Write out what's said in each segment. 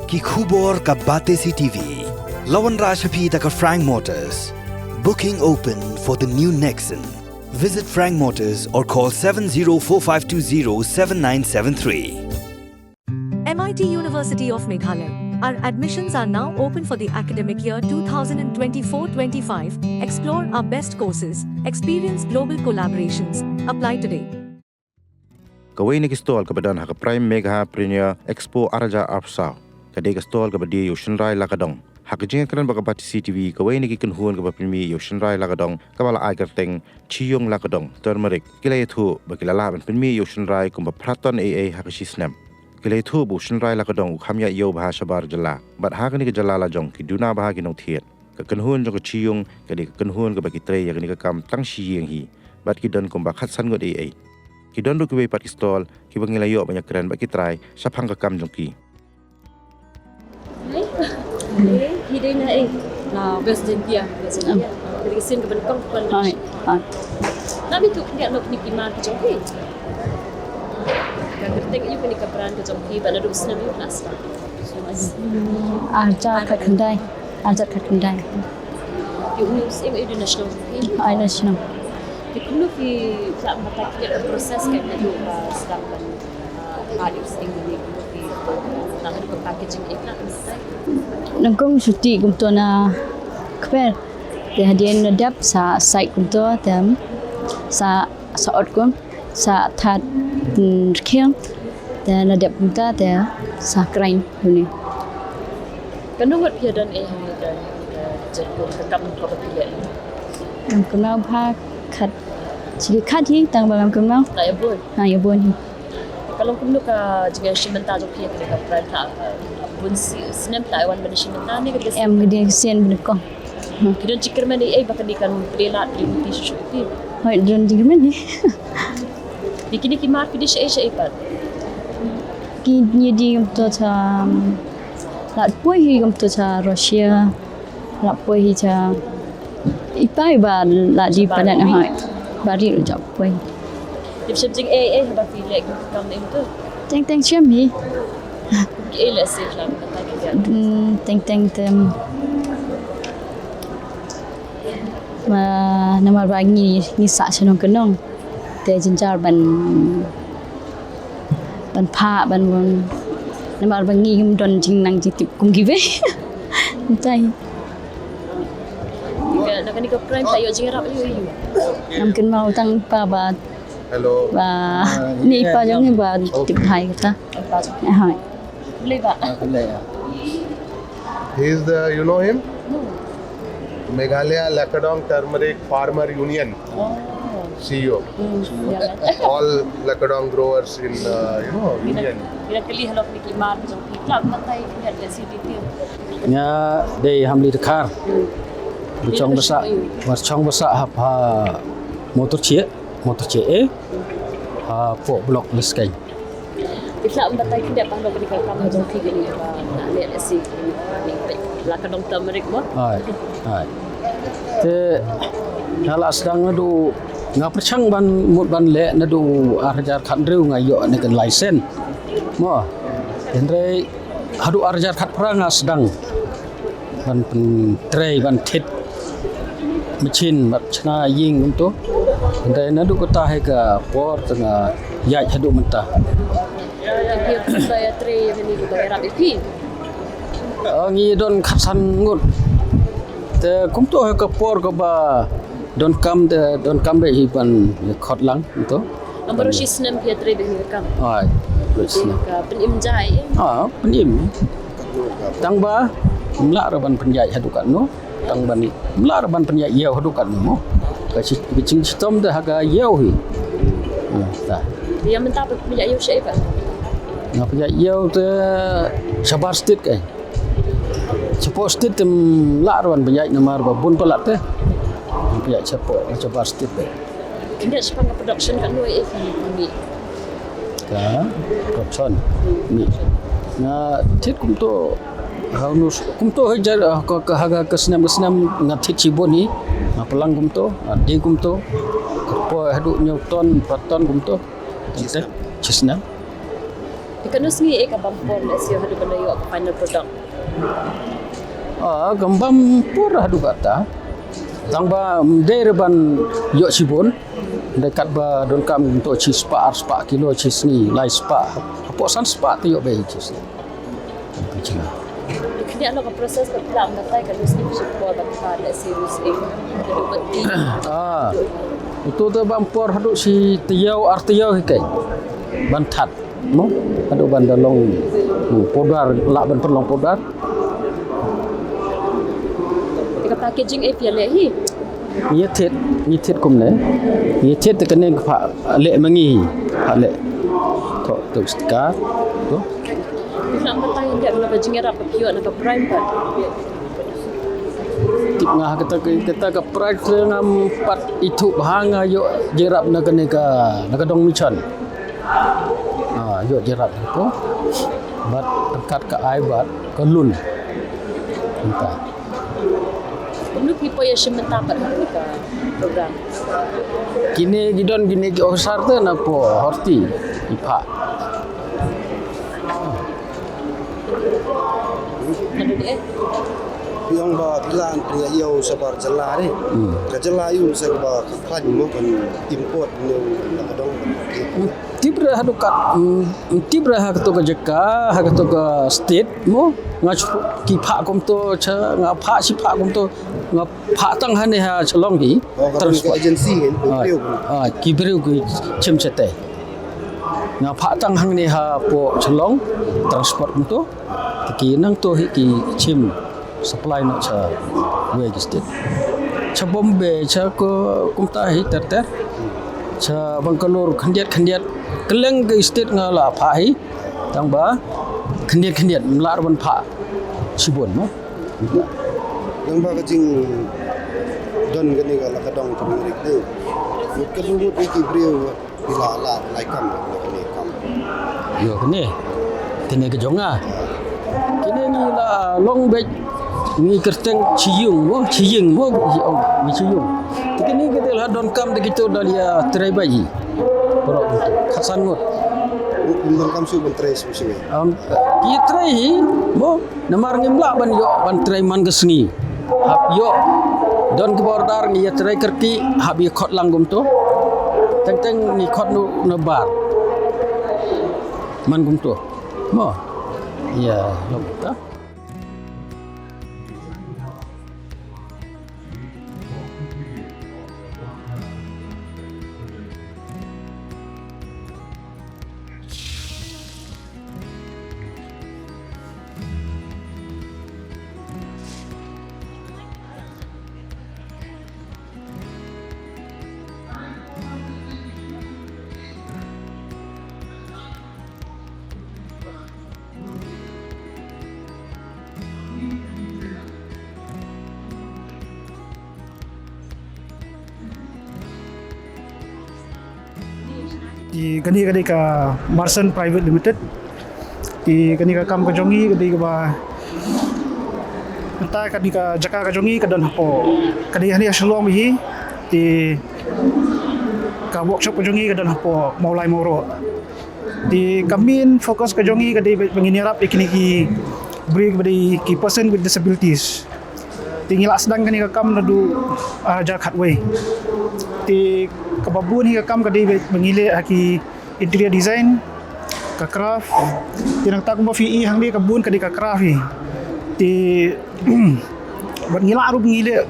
ki khubor ka bate si TV. Lawan Rashapi taka Frank Motors. Booking open for the new Nexon. Visit Frank Motors or call 7045207973. MIT University of Meghalaya. Our admissions are now open for the academic year 2024-25. Explore our best courses, experience global collaborations. Apply today. Kawai ni kistol kebadan hak Prime Mega Premier Expo Araja Arpsau. Kadai kistol kebadi Shynrai Lakadong. Hak jeng keran bakabat CCTV kawai ni kikan huan kebat Pynmih Shynrai Lakadong kabala ai kerteng Chiyong Lakadong turmeric kilai thu bakilala ban Pynmih Shynrai kumba praton AA hak Shisnem. Kilai thu bu Shynrai Lakadong Kham yo bah Shabar Jylla. Bat hak ni ke Jylla la jong ki duna bah ki nong thiet. Kekan huan jong ke Chiyong kadai kekan huan ke baki tre yak ni ke kam tang Shiyeng hi. Bat ki don kumba khat san ngot AA. Ki don du kibai pat kistol ki bangilayo banyak keren baki try sapang ke kam jong ki. Hidai na West India. Dari sin ke bentuk kan. Tapi tu dia nak ni kimar ke jongki. Kan kertek you kan ke peran ke jongki pada duk Shisnem you kelas. Arja kat kendai. You sim international. National. Dikunu fi tak mata kita proses kan itu sedang ada sting ni fi nak ada packaging iklan mesti. Nangkong cuti kumto na kper de hadian nadap sa site kumto tem sa outcome sa that khiang de nadap kumta de sa krain ni. Kanong wat pia dan ni dan jadwal tekam ko pia. Nangkong na bha khat Jadi kat hi tang bagam kumau. Ya bun. Ya bun. Kalau kamu ka juga shimenta jo pia ke peranta bun Shisnem Taiwan ban shimenta ni ke Em gede sen benko. Kidon cikir men ai bakal dikan prelat di tisu pi. Hoi don digmen ni. Dikini ki mar pidish ai ai pat. Ki ni di kumto cha lat poi hi kumto cha Russia. Lat poi hi cha ipai ba la di padan hai. Bari ro jap poi. Dip shimjing ai ba fi lek kam ni tu. Teng chem hi. Ki ai la se lam kata ki. Teng tem. Ma namar bangi ni sa chenong kenong. Te jinjar ban pha ban namar bangi gum don jing nang jitip kum gibe. Entai. Nak ni ke prime tayo jingrap you. Mungkin mau tang pa ba. Hello. Ba ni pa giống như ba tip thai ta. Hai. Boleh ba? He is you know him? Meghalaya Lakadong Turmeric Farmer Union. CEO. All Lakadong growers in union. Bila kali halok ni kimar jong kitlam matai ni ada CDT. Nya dei hamli dekar. Chong besar ha motor cie ha po blok liskai. Kitlam matai tidak pang dok ni kam jong ki ni ba nak lihat si ni Lakadong turmeric mo. Hai. Te hala sedang ngadu ngaperchang ban mut ban le nadu arjar khandriu ngayo ni kan license. Mo. Endre hadu arjar khat perang sedang ban pen tray ban thit machine mat chna ying untuk ndai nadu kota hai ka por tanga Ïaid hadu mentah Dia bayar tray ni ko bayar api. ngi don khasan ngut te kum to ka por ka ba don kam be hi ban khot lang to Ambar Shisnem pia tray ni kam. ai Shisnem Ka penim jai. penim tang ba mla ra ban penjai hadu kan no tang ban ni mla ra ban penjai yeu hadu kan no ka ching stom de haga yeu hi ta Dia mentah penjai you syai ba. ngap penjai yeu te Shabar state kai Chapo state mla ra ban penjai namar ba bun pelat te penjai Shabar state be Dia sepang production kan noi ni. ka production ni na thit kum to haunus kum to hajar ka haga ka Shisnem ngathit chiboni pelang kum to di kum to po hadu Newton Proton kum to Shisnem Ikan sengi ka bampor lesio hadu banayo final product. Gambam pura hadu kata. Tangba dereban yok sibun dekat ba don kam untuk cheese spa kilo cheese ni lai spa. Apa san spa tu yok be cheese. Kini ano ka proses ka plan na tayo ka lusni sipol ba ka series A. Bati. Itu tu bampor hadu si tiau artiau hikai. Bantat. No? Hadu bandalong podar la ban perlong podar. Tika packaging A piale hi. Nyetet kumne. Nyetet tekene pak lek mengi. Pak lek. Tok stika. Tu. Nak bertanya dia nak jingira papio nak prime kan. Tip ngah kita ke price ngam pat itu bahanga yo jerap nak kene ka Lakadong mission. Yo jerap itu. Bat dekat ke aibat ke lun. Entah. Untuk people yang sementara hari ka program. Kini gidon gini ki osar tu napo horti ipa. Ada dia. Yang ba pilan pria yo Shabar Jylla ni. Ka Jylla yu sa ba khan mo kan import ni Lakadong. Tibra hadukat tibra hak to ka jeka hak to ka state mo ngach ki pha kom to cha nga pha si pha kom to nga pha tang han ha chlong hi Transport agency kan priu. ki priu ki chim chete nga pha tang hang ni ha po chlong transport kom to ki nang to hi ki chim supply no cha we ki state cha Bombay cha ko kum ta hi ter cha Bangalore khandiat keleng ke state ngala pha hi tang ba khandiat lar ban pha sibon no Yang ba ka jing don kan ni ka Lakadong ka rik tu. Ka lu mo ki priu bila la lai kam ni kam. yo kene kene ke jonga kene ni la long bek ni kerteng ciyung mo ni ciyung kene ke la don kam de kita dalia trai bayi pro khasan ngot Undang kam su bentres musim ni. ki trai hi mo namar ngimla ban yo ban trai man gesngi hab yo don ke bordar ni trai kerki hab ye khot langgum to teng ni khot nu nabar man gum to mo ya lokta di kani ka Marsan Private Limited di kani ka kam ka jongi kani ka ba entah kani ka jaka ka jongi ka dan hapo kani hani shalom hi di ka workshop ka jongi ka dan hapo maulai moro di kami fokus ka jongi ka di menginirap ikini ki beri kepada ki person with disabilities tinggal sedang kani ka kam nadu jakat way di kababun hingga kam kadi mengile haki interior design ka craft tinang tak mo fi hang di kabun kadi ka craft hi ti ngila aru mengile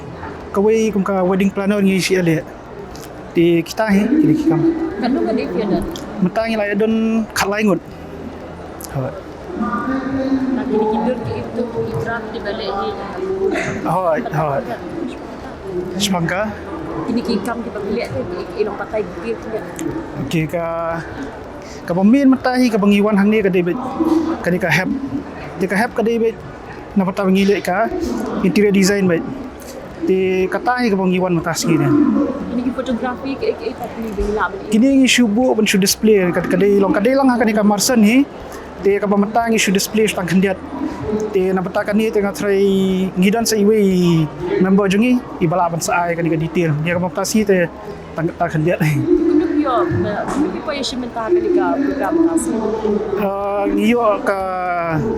kawai kum ka wedding planner ngi si ale ti kita hi kini kam Kanu ka di piana. mentang ila don khat lai ngut Nak kini kidur ki itu ikraf di balik hi. hoi semangka Kini kikam di pagiliat tu ilong patay gigil tu. okey ka pemain matahi ka bangiwan hang ni ka debit kani ka help ka debit na pata ngile ka interior design bet di katahi ka bangiwan matas gini Kini ki fotografi ke tapi bila balik. kini issue bu ben should display ka kadai lang ha kani ka Marsan hi te ka pamatang issue display tang kandiat te na pata kani tengah try ngidan sa iwe member jungi ibala ban sa ai kani ka detail dia ka matasi te tang kandiat Kunu yo people yang mentah kali ka program nas. Ngiyo ka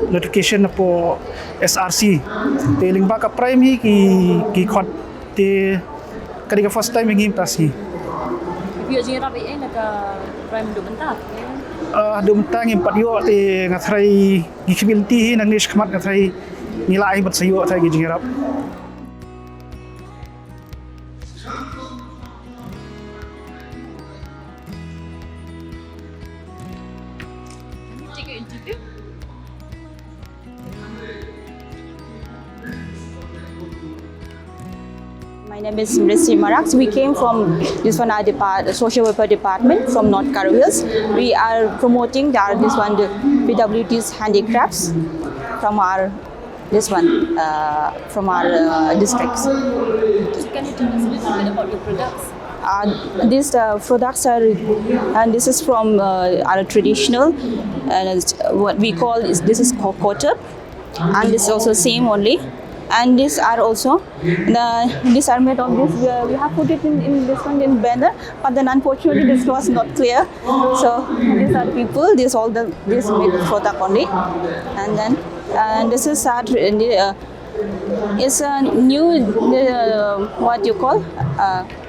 notification na po SRC. Te lingba ka Pynmih ki khot te kadi ka first time ngim pasi. Yo Jylla be na ka prime do mentah. Do mentang ngim patyo te ngatrai gi community nang nish khmat ngatrai nilai bat sayo thai gi Jylla. Take an interview. My name is Shynrai. We came from this one our social welfare department from North Karo Hills. We are promoting the PWD's handicrafts from our from our districts. So can you tell us a little bit about your products? These products are, and this is from our traditional, and what we call this is quarter, and this is also same only. And these are also these are made of this. We have put it in this one in banner, but then unfortunately this was not clear. So these are people. This made product only, and then this is our it's a new what you call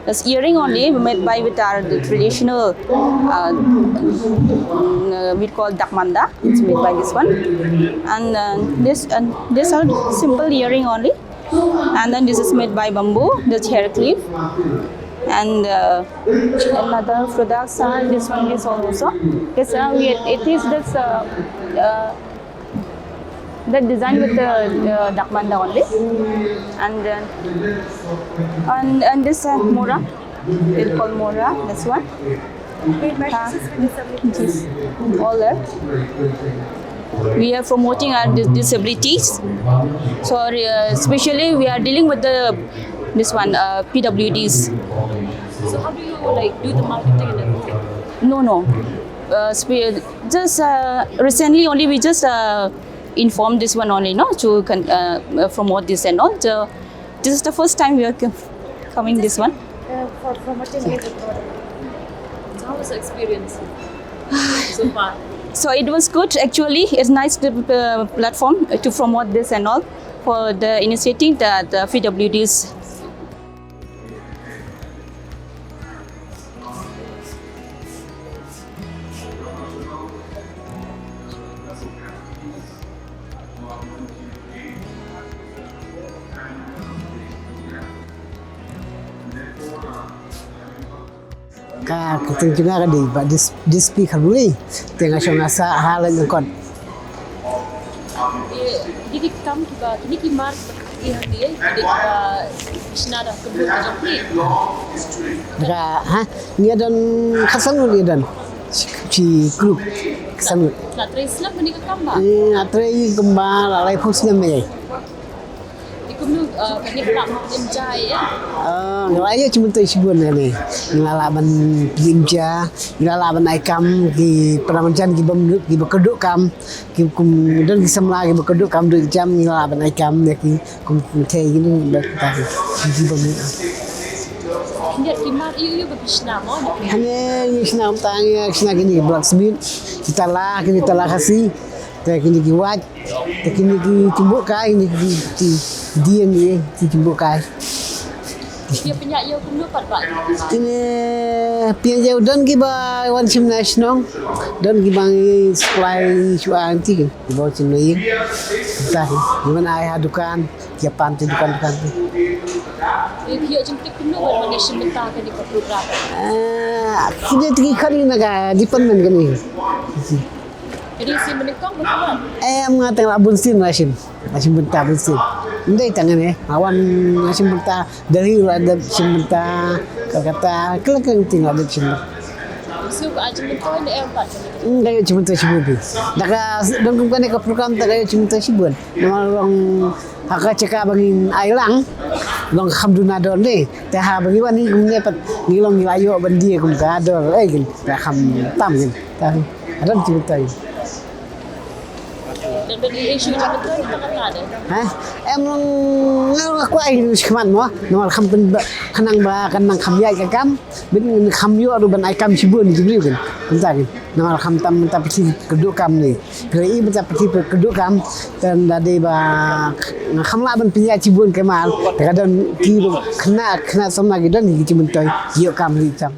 this earring only made by with our traditional we call dakmanda. It's made by this one, and this are simple earring only, and then this is made by bamboo. This hair clip, and another products are this one is also this it is this the design with the dakmanda only, and this mora, it's called mora. This one. Yes, all that. We are promoting our disabilities. So especially we are dealing with this one PWDs. So how do you do the marketing and everything? No. Just recently only we just informed this one only, to promote this and all. So this is the first time we are coming this one. For promoting the product. So how was the experience so far? So it was good actually. It's nice platform to promote this and all for the initiative that the PWDs. Kita juga kan di speak Kham tengah shongasa halan kon. Jadi Kham kita kini kimar Ïaid dia Shisnem kebun jampi. Ni dan khasang ni dan ci group khasang. Nak try Shisnem ni ke Kham ba? Try kembar alai Shisnem ni. Ikut kini Kham enjoy ya. Ngalaya cuma tu sibun ni. Ngalaban limja, ngalaban aikam di peramancan di bamduk di bekeduk kam, kemudian di semla di bekeduk kam 2 jam ngalaban aikam ni kum teh ini berkata di bamduk. Dia kimar iu berbisna mo. Hanya Shisnem tanya Shisnem gini blok semit kita lah kasih. Kini kiwat, kini cimbuk kai, ini dia ni cimbuk kai. Dia penyak yo kum dapat pak. Ini pian jauh dan kiba wan sim nasional dan kiba supply cuan ti kiba sim lain. Entah gimana ayah dukan, Japan tu dukan. Dia jemput kum no mana sebentar ke di program. Kini tiga kali naga department kini. Jadi si menekong betul. Mengatakan labun sin nasim bentar bunsin. Ndai tangan awan nasim bentar dari ada sim bentar kata kelakang tinggal di sim. So aja mentoy ni empat. Ndai cuma tu sibun. Daga dan bukan ke program tak cuma tu sibun. Nama orang hak cakap bagi ailang. Long Kham don ni. Tah bagi wan ni kumnya pat ngilong ngilayo bandi kum ka do kan. Kham tam kan. Tah ada cuma tu. Dan dan isu macam betul kita kan ada. Em aku ai sekeman mo no kham pen khanang ba kanang kham yai ka kam bin kham yo ru ban ai kam sibun jibriu kan kan no kham tam ta pati keduk kam ni kei ba pati keduk kam dan dade ba kham la ban pinya sibun ke mal kadang ki khna sama gidan ni cimun toy yo kam ni cham